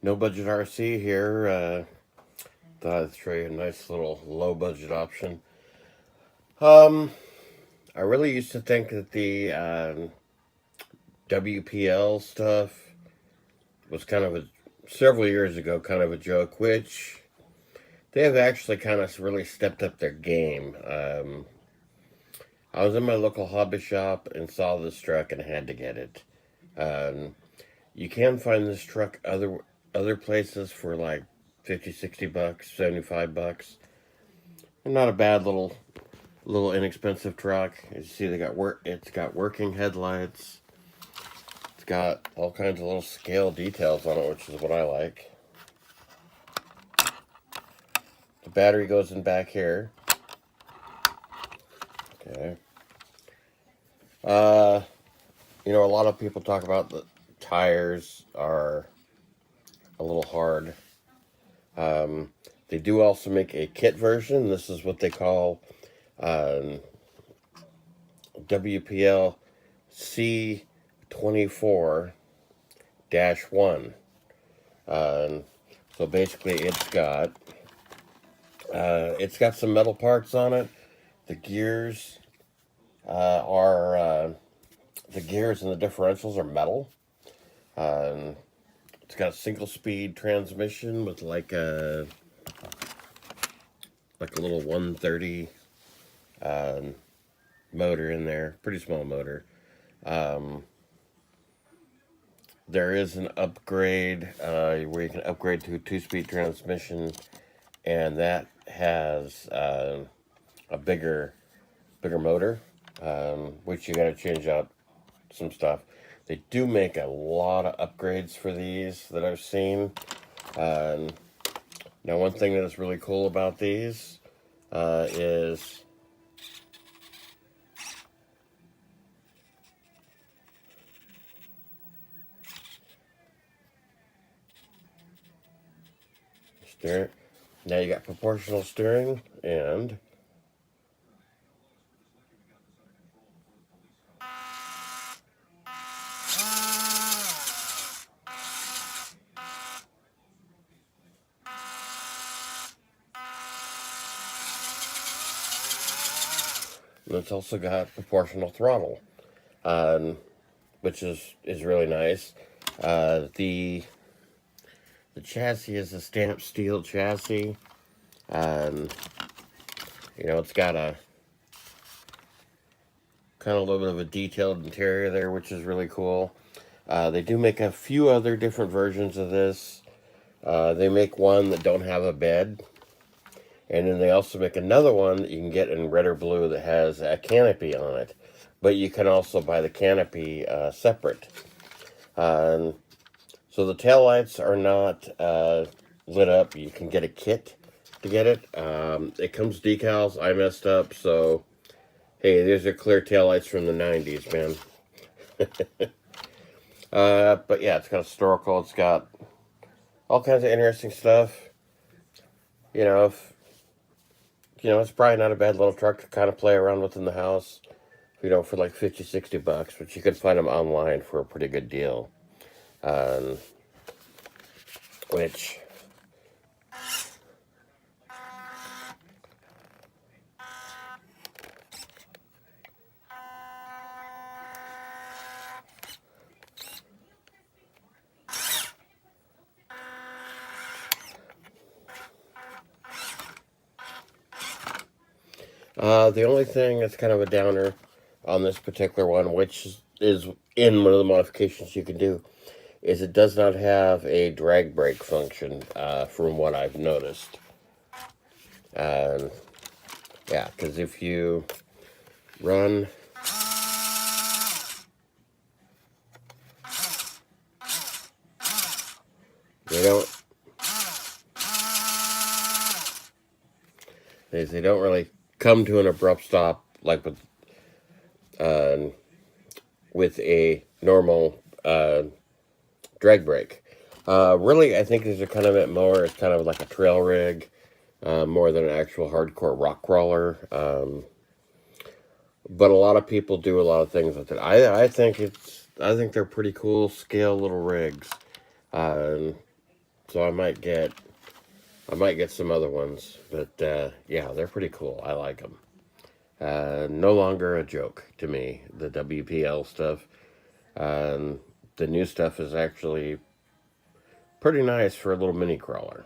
No budget RC here. Thought I'd show you a nice little low budget option. Um, I really used to think that the WPL stuff was several years ago, kind of a joke, which they have actually kind of really stepped up their game. I was in my local hobby shop and saw this truck and had to get it. Um, you can find this truck other places for like 50, 60 bucks, 75 bucks. Not a bad little inexpensive truck. As you see, it's got working headlights. It's got all kinds of little scale details on it, which is what I like. The battery goes in back here. Okay. Uh, a lot of people talk about the tires are a little hard. They do also make a kit version. This is what they call WPL C24-1. So basically, it's got some metal parts on it. The gears the gears and the differentials are metal. It's got a single speed transmission with like a little 130 motor in there, pretty small motor. There is an upgrade where you can upgrade to a 2-speed transmission, and that has a bigger motor, which you got to change out some stuff. They do make a lot of upgrades for these that I've seen. Now, one thing that is really cool about these is steering. Now you got proportional steering, and it's also got proportional throttle, which is really nice. The chassis is a stamped steel chassis. It's got a kind of a little bit of a detailed interior there, which is really cool. They do make a few other different versions of this. They make one that don't have a bed. And then they also make another one that you can get in red or blue that has a canopy on it. But you can also buy the canopy separate. So the taillights are not lit up. You can get a kit to get it. It comes decals. I messed up, so hey, these are clear taillights from the 90s, man. But yeah, it's got historical. It's got all kinds of interesting stuff. It's probably not a bad little truck to kind of play around with in the house, for like 50, 60 bucks, but you can find them online for a pretty good deal. Which, the only thing that's kind of a downer on this particular one, which is in one of the modifications you can do, is it does not have a drag brake function, from what I've noticed. Yeah, because if you run they don't really come to an abrupt stop like with a normal drag brake. Really, I think these are kind of meant more as kind of like a trail rig, more than an actual hardcore rock crawler. But a lot of people do a lot of things with it. I think they're pretty cool scale little rigs. Um, so I might get some other ones, but yeah, they're pretty cool. I like them. No longer a joke to me, the WPL stuff. The new stuff is actually pretty nice for a little mini crawler.